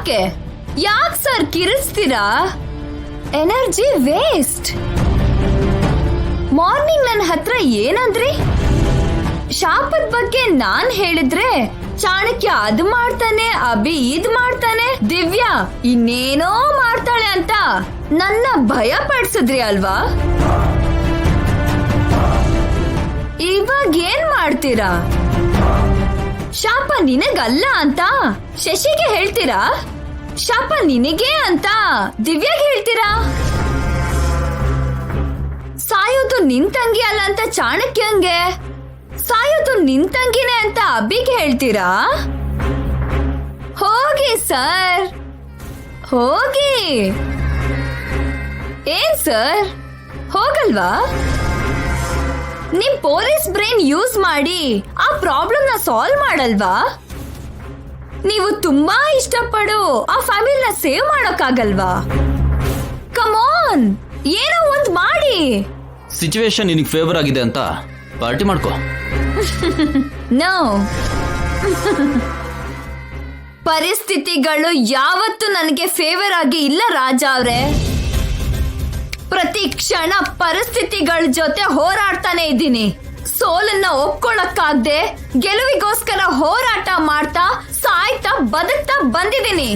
ಯಾಕೆ ಸರ್ ಕಿರಿಸ್ತೀರಾ? Energy waste. Morning ನನ್ನ ಹತ್ರ ಏನಂದ್ರಿ? ಶಾಪದ ಬಗ್ಗೆ ನಾನ್ ಹೇಳಿದ್ರೆ ಚಾಣಕ್ಯ ಅದು ಮಾಡ್ತಾನೆ, ಅಭಿ ಇದ್ ಮಾಡ್ತಾನೆ, ದಿವ್ಯಾ ಇನ್ನೇನೋ ಮಾಡ್ತಾಳೆ ಅಂತ ನನ್ನ ಭಯ ಪಡಿಸಿದ್ರಿ ಅಲ್ವಾ? ಇವಾಗ ಏನ್ ಮಾಡ್ತೀರಾ? ಶಾಪ ನಿನಗಲ್ಲ ಅಂತ ಶಶಿಗೆ ಹೇಳ್ತೀರಾ? ಶಾಪ ನಿನಗೆ ಅಂತ ದಿವ್ಯಾಗೆ ಹೇಳ್ತೀರಾ? ಸಾಯೋದು ನಿನ್ ತಂಗಿ ಅಲ್ಲ ಅಂತ ಚಾಣಕ್ಯಂಗೆ, ಸಾಯೋದು ನಿನ್ ತಂಗಿನೇ ಅಂತ ಅಭಿಗೆ ಹೇಳ್ತೀರಾ? ಹೋಗಿ ಸರ್, ಹೋಗಿ. ಏನ್ ಸರ್ ಹೋಗಲ್ವಾ? ನಿಮ್ ಪೊಲೀಸ್ ಬ್ರೈನ್ ಯೂಸ್ ಮಾಡಿ ಆ ಪ್ರಾಬ್ಲಮ್ ನ ಸಾಲ್ವ್ ಮಾಡಲ್ವಾ? ನೀವು ತುಂಬಾ ಇಷ್ಟಪಡು ಆ ಫ್ಯಾಮಿಲಿನ ಸೇವ್ ಮಾಡೋಕ್ಕಾಗಲ್ವಾ? ಕಮ್ ಆನ್, ಏನೋ ಒಂದ್ ಮಾಡಿ. ಸಿಚುವೇಶನ್ ನಿನಗೆ ಫೇವರ್ ಆಗಿದೆ ಅಂತ ಪಾರ್ಟಿ ಮಾಡ್ಕೋ. ನೋ, ಪರಿಸ್ಥಿತಿಗಳು ಯಾವತ್ತೂ ನನಗೆ ಫೇವರ್ ಆಗಿ ಇಲ್ಲ ರಾಜ ಅವ್ರೆ. ಪ್ರತಿ ಕ್ಷಣ ಪರಿಸ್ಥಿತಿಗಳ ಜೊತೆ ಹೋರಾಡ್ತಾನೆ ಇದ್ದೀನಿ. ಸೋಲನ್ನ ಒಪ್ಕೊಳ್ಳಕ್ಕಾಗ್ದೆ ಗೆಲುವಿಗೋಸ್ಕರ ಹೋರಾಟ ಮಾಡ್ತಾ ಸಾಯ್ತಾ ಬದುಕ್ತಾ ಬಂದಿದ್ದೀನಿ.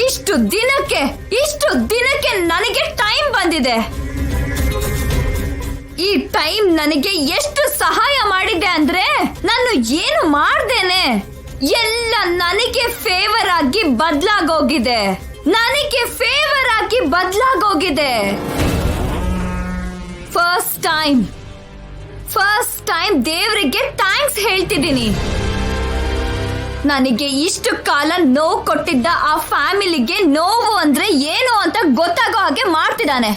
ಇಷ್ಟು ದಿನಕ್ಕೆ ನನಗೆ ಟೈಮ್ ಬಂದಿದೆ. ಈ ಟೈಮ್ ನನಗೆ ಎಷ್ಟು ಸಹಾಯ ಮಾಡಿದೆ ಅಂದ್ರೆ, ನಾನು ಏನು ಮಾಡ್ದೇನೆ ಎಲ್ಲ ನನಗೆ ಫೇವರ್ ಆಗಿ ಬದಲಾಗೋಗಿದೆ. ಫಸ್ಟ್ ಟೈಮ್ ದೇವರಿಗೆ ಥ್ಯಾಂಕ್ಸ್ ಹೇಳ್ತಿದ್ದೀನಿ. ನನಗೆ ಇಷ್ಟು ಕಾಲ ನೋವು ಕೊಟ್ಟಿದ್ದ ಆ ಫ್ಯಾಮಿಲಿಗೆ ನೋವು ಅಂದ್ರೆ ಏನು ಅಂತ ಗೊತ್ತಾಗೋ ಹಾಗೆ ಮಾಡ್ತಿದ್ದಾನೆ.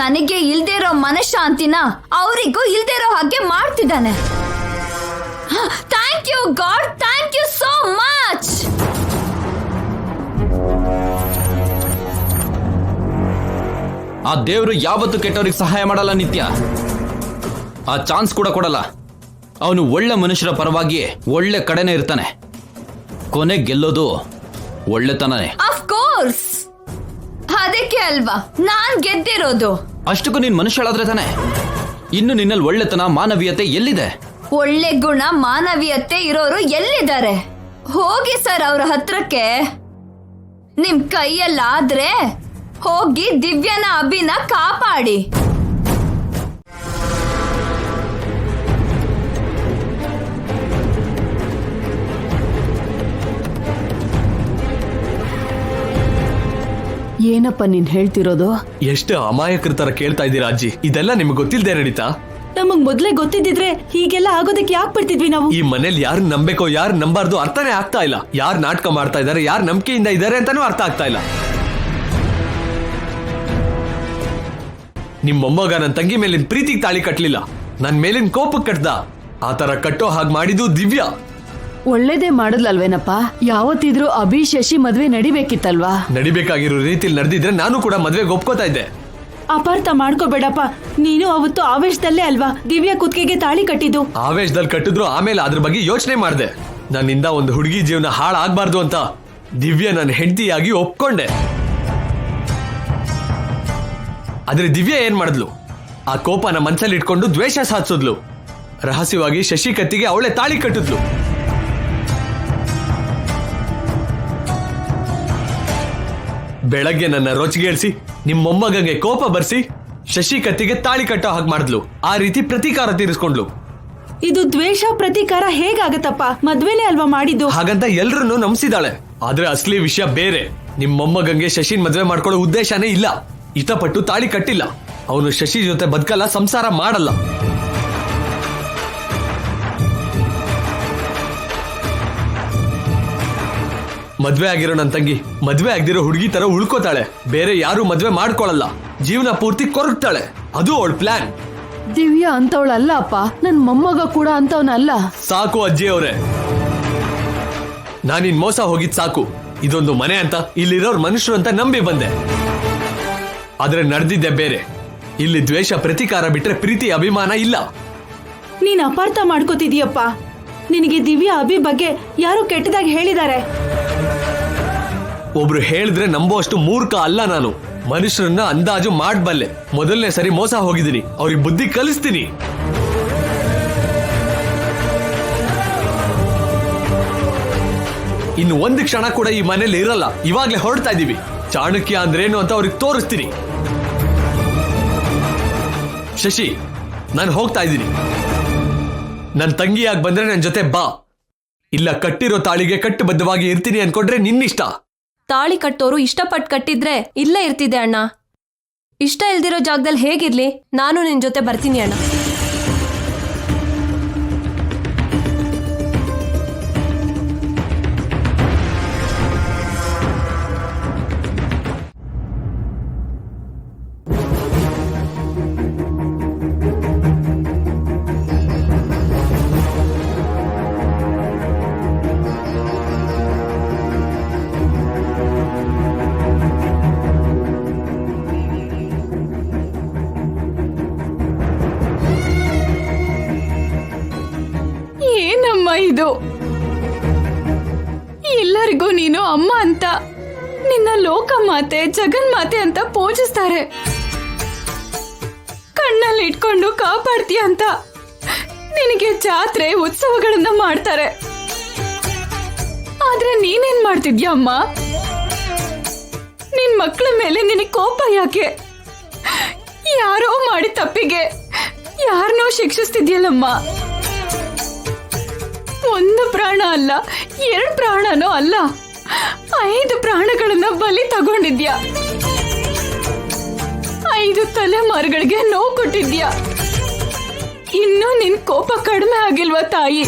ನನಗೆ ಇಲ್ದಿರೋ ಮನಃಶಾಂತಿನ ಅವರಿಗೂ ಇಲ್ದಿರೋ ಹಾಗೆ ಮಾಡ್ತಿದ್ದಾನೆ. Thank you God, thank you so much. ಆ ದೇವ್ರು ಯಾವತ್ತೂ ಕೆಟ್ಟವ್ರಿಗೆ ಸಹಾಯ ಮಾಡಲ್ಲ ನಿತ್ಯ. ಆ ಚಾನ್ಸ್ ಕೂಡ ಕೊಡಲ್ಲ. ಅವನು ಒಳ್ಳೆ ಮನುಷ್ಯರ ಪರವಾಗಿ ಒಳ್ಳೆ ಕಡೆನೇ ಇರ್ತಾನೆ. ಕೊನೆ ಗೆಲ್ಲೋದು ಒಳ್ಳೆತನನೇ. ಆಫ್ ಕೋರ್ಸ್, ಅದಕ್ಕೆ ಅಲ್ವಾ ನಾನ್ ಗೆದ್ದಿರೋದು. ಅಷ್ಟಕ್ಕೂ ನೀನ್ ಮನುಷ್ಯಳಾದ್ರೆ ತಾನೆ. ಇನ್ನು ನಿನ್ನಲ್ಲಿ ಒಳ್ಳೆತನ ಮಾನವೀಯತೆ ಎಲ್ಲಿದೆ? ಒಳ್ಳೆ ಗುಣ ಮಾನವೀಯತೆ ಇರೋರು ಎಲ್ಲಿದ್ದಾರೆ? ಹೋಗಿ ಸರ್ ಅವ್ರ ಹತ್ರಕ್ಕೆ. ನಿಮ್ ಕೈಯಲ್ಲಾದ್ರೆ ಹೋಗಿ ದಿವ್ಯನ ಅಭಿನ ಕಾಪಾಡಿ. ಏನಪ್ಪ ನೀನ್ ಹೇಳ್ತಿರೋದು? ಎಷ್ಟು ಅಮಾಯಕರ ತರ ಕೇಳ್ತಾ ಇದ್ದೀರಾ ಅಜ್ಜಿ? ಇದೆಲ್ಲ ನಿಮ್ಗೆ ಗೊತ್ತಿಲ್ದೇ ನಡೀತಾ? ನಮಗ್ ಮೊದ್ಲೇ ಗೊತ್ತಿದ್ದಿದ್ರೆ ಹೀಗೆಲ್ಲ ಆಗೋದಕ್ಕೆ ಯಾಕೆ ಬಿಡ್ತಿದ್ವಿ ನಾವು? ಈ ಮನೇಲಿ ಯಾರು ನಂಬೇಕೋ ಯಾರು ನಂಬಾರ್ದು ಅರ್ಥನೇ ಆಗ್ತಾ ಇಲ್ಲ. ಯಾರು ನಾಟಕ ಮಾಡ್ತಾ ಇದಾರೆ, ಯಾರು ನಂಬಿಕೆಯಿಂದ ಇದಾರೆ ಅಂತಾನೂ ಅರ್ಥ ಆಗ್ತಾ ಇಲ್ಲ. ನಿಮ್ ಮೊಮ್ಮಗ ನನ್ನ ತಂಗಿ ಮೇಲಿನ ಪ್ರೀತಿಗೆ ತಾಳಿ ಕಟ್ಲಿಲ್ಲ, ನನ್ ಮೇಲಿನ ಕೋಪಕ್ಕೆ ಕಟ್ದ. ಆ ತರ ಕಟ್ಟೋ ಹಾಗೆ ಮಾಡಿದ್ದು ದಿವ್ಯಾ. ಒಳ್ಳೇದೇ ಮಾಡಿದ್ಲಲ್ವೇನಪ್ಪ? ಯಾವತ್ತಿದ್ರು ಅಭಿ ಶಶಿ ಮದ್ವೆ ನಡಿಬೇಕಿತ್ತಲ್ವಾ? ನಡಿಬೇಕಾಗಿರೋ ರೀತಿಲಿ ನಡೆದಿದ್ರೆ ನಾನು ಕೂಡ ಮದ್ವೆಗೆ ಒಪ್ಕೋತಾ ಇದ್ದೆ. ಅಪಾರ್ಥ ಮಾಡ್ಕೋಬೇಡಪ್ಪ. ನೀನು ಅವತ್ತು ಆವೇಶದಲ್ಲೇ ಅಲ್ವಾ ದಿವ್ಯಾ ಕುತ್ತಿಗೆಗೆ ತಾಳಿ ಕಟ್ಟಿದ್ದು? ಆವೇಶದಲ್ಲಿ ಕಟ್ಟಿದ್ರು, ಆಮೇಲೆ ಅದ್ರ ಬಗ್ಗೆ ಯೋಚನೆ ಮಾಡಿದೆ. ನನ್ನಿಂದ ಒಂದು ಹುಡುಗಿ ಜೀವನ ಹಾಳಾಗ್ಬಾರ್ದು ಅಂತ ದಿವ್ಯಾ ನನ್ನ ಹೆಂಡತಿಯಾಗಿ ಒಪ್ಕೊಂಡೆ. ಆದ್ರೆ ದಿವ್ಯಾ ಏನ್ ಮಾಡಿದ್ಲು? ಆ ಕೋಪನ ಮನ್ಸಲ್ಲಿ ಇಟ್ಕೊಂಡು ದ್ವೇಷ ಸಾಧಿಸಿದ್ಲು. ರಹಸ್ಯವಾಗಿ ಶಶಿ ಕತ್ತಿಗೆ ಅವಳೆ ತಾಳಿ ಕಟ್ಟಿದ್ಲು. ಬೆಳಗ್ಗೆ ನನ್ನ ರೋಚಿಗೇಳಿಸಿ ನಿಮ್ಮ ಮೊಮ್ಮಗಂಗೆ ಕೋಪ ಬರ್ಸಿ ಶಶಿ ಕತ್ತಿಗೆ ತಾಳಿ ಕಟ್ಟೋ ಹಾಗೆ ಮಾಡಿದ್ಲು. ಆ ರೀತಿ ಪ್ರತೀಕಾರ ತೀರಿಸ್ಕೊಂಡ್ಲು. ಇದು ದ್ವೇಷ ಪ್ರತೀಕಾರ ಹೇಗಾಗತ್ತಪ್ಪ? ಮದ್ವೆನೇ ಅಲ್ವಾ ಮಾಡಿದ್ದು? ಹಾಗಂತ ಎಲ್ರನ್ನೂ ನಂಬಿಸಿದಾಳೆ. ಆದ್ರೆ ಅಸಲಿ ವಿಷಯ ಬೇರೆ. ನಿಮ್ಮ ಮೊಮ್ಮಗಂಗೆ ಶಶಿನ್ ಮದ್ವೆ ಮಾಡ್ಕೊಳ್ಳೋ ಉದ್ದೇಶನೇ ಇಲ್ಲ. ಇಷ್ಟಪಟ್ಟು ತಾಳಿ ಕಟ್ಟಿಲ್ಲ. ಅವನು ಶಶಿ ಜೊತೆ ಬದುಕಲ್ಲ, ಸಂಸಾರ ಮಾಡಲ್ಲ. ಮದ್ವೆ ಆಗಿರೋ ನನ್ನ ತಂಗಿ ಮದ್ವೆ ಆಗದಿರೋ ಹುಡುಗಿ ತರ ಉಳ್ಕೋತಾಳೆ. ಬೇರೆ ಯಾರು ಮದ್ವೆ ಮಾಡ್ಕೊಳಲ್ಲ. ಜೀವನ ಪೂರ್ತಿ ಕೊರಗ್ತಾಳೆ. ಅದು ಅವಳ ಪ್ಲಾನ್. ದಿವ್ಯಾ ಅಂತವಳಲ್ಲ ಅಪ್ಪ. ನನ್ ಮೊಮ್ಮಗ ಕೂಡ ಅಂತವನಲ್ಲ. ಸಾಕು ಅಜ್ಜಿ ಅವರೇ, ನಾನಿನ್ ಮೋಸ ಹೋಗಿದ್ ಸಾಕು. ಇದೊಂದು ಮನೆ ಅಂತ, ಇಲ್ಲಿರೋರ್ ಮನುಷ್ಯರು ಅಂತ ನಂಬಿ ಬಂದೆ. ಆದ್ರೆ ನಡೆದಿದ್ದೆ ಬೇರೆ. ಇಲ್ಲಿ ದ್ವೇಷ ಪ್ರತೀಕಾರ ಬಿಟ್ರೆ ಪ್ರೀತಿ ಅಭಿಮಾನ ಇಲ್ಲ. ನೀನ್ ಅಪಾರ್ಥ ಮಾಡ್ಕೋತಿದೀಯಪ್ಪ. ನಿನಗೆ ದಿವ್ಯಾ ಅಭಿ ಬಗ್ಗೆ ಯಾರೋ ಕೆಟ್ಟದಾಗಿ ಹೇಳಿದ್ದಾರೆ. ಒಬ್ರು ಹೇಳಿದ್ರೆ ನಂಬುವಷ್ಟು ಮೂರ್ಖ ಅಲ್ಲ ನಾನು. ಮನುಷ್ಯರನ್ನ ಅಂದಾಜು ಮಾಡ್ಬಲ್ಲೆ. ಮೊದಲನೇ ಸರಿ ಮೋಸ ಹೋಗಿದ್ದೀನಿ, ಅವ್ರಿಗೆ ಬುದ್ಧಿ ಕಲಿಸ್ತೀನಿ. ಇನ್ನು ಒಂದು ಕ್ಷಣ ಕೂಡ ಈ ಮನೇಲಿ ಇರಲ್ಲ. ಇವಾಗ್ಲೇ ಹೊರಡ್ತಾ ಇದ್ದೀವಿ. ಚಾಣಕ್ಯ ಅಂದ್ರೇನು ಅಂತ ಅವ್ರಿಗೆ ತೋರಿಸ್ತೀನಿ. ಶಶಿ, ನಾನು ಹೋಗ್ತಾ ಇದ್ದೀನಿ. ನನ್ನ ತಂಗಿಯಾಗಿ ಬಂದ್ರೆ ನನ್ನ ಜೊತೆ ಬಾ. ಇಲ್ಲ ಕಟ್ಟಿರೋ ತಾಳಿಗೆ ಕಟ್ಟುಬದ್ಧವಾಗಿ ಇರ್ತೀನಿ ಅನ್ಕೊಂಡ್ರೆ ನಿನ್ನಿಷ್ಟ. ತಾಳಿ ಕಟ್ಟೋರು ಇಷ್ಟಪಟ್ಟು ಕಟ್ಟಿದ್ರೆ ಇಲ್ಲೇ ಇರ್ತಿದ್ದೆ ಅಣ್ಣ. ಇಷ್ಟ ಇಲ್ದಿರೋ ಜಾಗದಲ್ಲಿ ಹೇಗಿರ್ಲಿ, ನಾನು ನಿನ್ ಜೊತೆ ಬರ್ತೀನಿ ಅಣ್ಣ. ಏನಮ್ಮ ಇದು? ಎಲ್ಲರಿಗೂ ನೀನು ಅಮ್ಮ ಅಂತ, ನಿನ್ನ ಲೋಕಮಾತೆ ಜಗನ್ಮಾತೆ ಅಂತ ಪೂಜಿಸ್ತಾರೆ. ಕಣ್ಣಲ್ಲಿ ಇಟ್ಕೊಂಡು ಕಾಪಾಡ್ತೀಯ ಅಂತ ನಿನಗೆ ಜಾತ್ರೆ ಉತ್ಸವಗಳನ್ನ ಮಾಡ್ತಾರೆ. ಆದ್ರೆ ನೀನೇನ್ ಮಾಡ್ತಿದ್ಯಾ ಅಮ್ಮ? ನಿನ್ ಮಕ್ಕಳ ಮೇಲೆ ನಿನಗೆ ಕೋಪ ಯಾಕೆ? ಯಾರೋ ಮಾಡಿ ತಪ್ಪಿಗೆ ಯಾರನ್ನೋ ಶಿಕ್ಷಿಸ್ತಿದ್ಯಲ್ಲಮ್ಮ. ಒಂದು ಪ್ರಾಣ ಅಲ್ಲ, 2 ಪ್ರಾಣನೂ ಅಲ್ಲ, 5 ಪ್ರಾಣಗಳನ್ನ ಬಲಿ ತಗೊಂಡಿದ್ಯಾ. 5 ತಲೆಮಾರುಗಳಿಗೆ ನೋವು ಕೊಟ್ಟಿದ್ಯಾ. ಇನ್ನೂ ನಿನ್ ಕೋಪ ಕಡಿಮೆ ಆಗಿಲ್ವಾ ತಾಯಿ?